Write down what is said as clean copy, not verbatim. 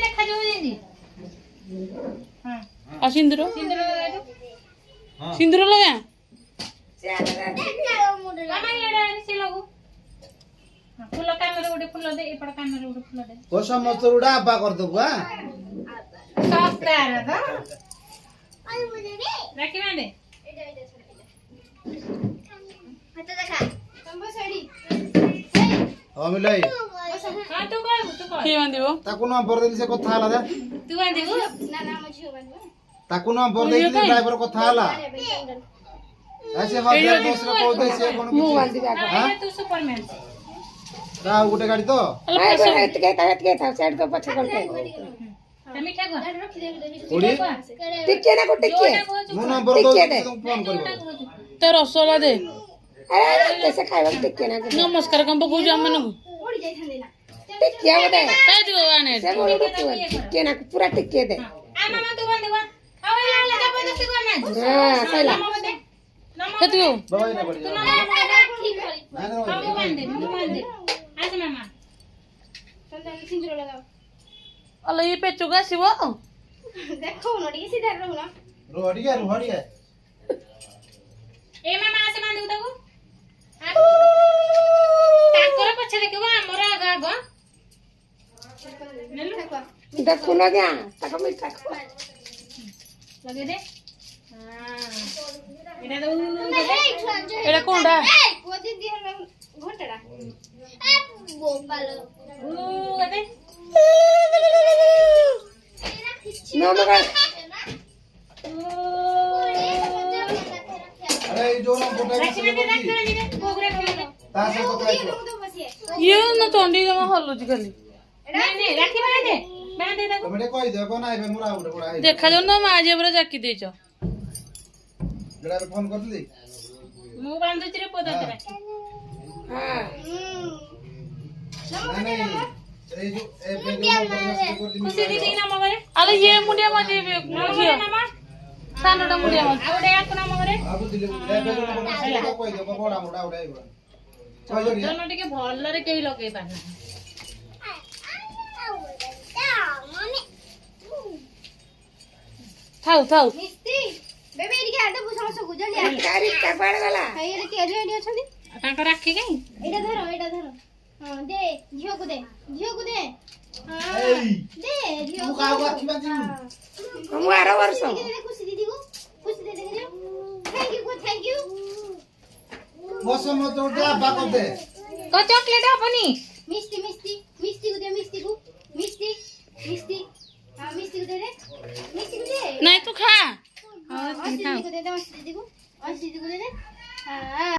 देखा जो जेंदी हां आ सिंदूर सिंदूर लगा दो सिंदूर लगा मामा येडा से लगो फूल कान रे उडे फूल दे एपड़ कान रे उडे फूल दे ओ समस्त उडा आबा कर दबु हां सस्ता रे तो राखी में दे हाथ देखा तंबो साड़ी ओ मिलाई हां तू कर के बांधिबो ताकू नंबर देली से कथा हला तू बांधिबो ना ना मझियो बांधिबो ताकू नंबर देली ड्राइवर कथा हला ऐसे हम दूसरा को दे से कोन मु बांधी बा हां तू सुपरमैन रा गुटे गाड़ी तो हेत के था साइड तो पछ करते मीठा को उड़ी टिके ना को टिके मु नंबर दो तुम फोन करबो तो रसगोल्ला दे अरे कैसे खाइबा टिके ना को नमस्कार कम पकू जा मन उड़ी जाई थांदे ना टिके बोले ए जो आने से बोल टिके ना पूरा टिके दे आ मामा तू बांधिबो आवे ला जबरदस्ती करना हां सैला मामा दे कत गो बाबा ने बढ़िया ठीक है ना ना मामा बांध दे आज मामा संतान सिंदूर लगाओ अल ये पेचो का सिवो देखो न ଟିକେ सीधा रहू ना रोहड़िया ए मामा आसे बांध दे को ताकर पछे देखबो हमर आगा आगो नेलु देखो देखो ना क्या तक मीठा लगे दे हां एटा दो एड़ा कोंडा वो दीदी हम घंटाडा गोपाल अबे नो मगर अरे जो ना फोटो राखी में रख दे गोगरे में ता से कथा है ये न तोंडी जमा हल्लो जी खाली नहीं राखी में दे बांध दे तो मेरे कोई दे को ना आइबे मुरा उडे पड़ा है देखा जो ना माजे बरे जाकी देचो जड़ा पे फोन करली मु बांध दे रे पदा तेरा हां नहीं ए जो ए पे जो नंबर से कर दी खुशी दीदी ना मगरे अल ये मुंडिया माजे मुखिया नामा सानोडा मुंडिया माजे आवडे याक ना मगरे अब दिले ए पे जो नंबर से कोई दे बड़ा मोटा उडा आइबो कोई जो दोनों टिके भल्लरे केही लगे पाना थाउ थाउ मिस्ती बेबी इके आडे बुझा सब गुजल या कारी का पड़ गला हाय के रेडी अछंदी तांका राखी गई एटा धरो हां दे झियो को दे हां दे झियो तू का अच्छी बात नहीं हम 12 वर्ष खुशी दीदी को खुशी दे दे थैंक यू मौसम में तो उडा आबा कर दे तो चॉकलेट अपनी मिस्ती को दे मिस्ती हां मिस्ती को दे नहीं तू खा हां दीदी को दे दे दीदी को दे दे हां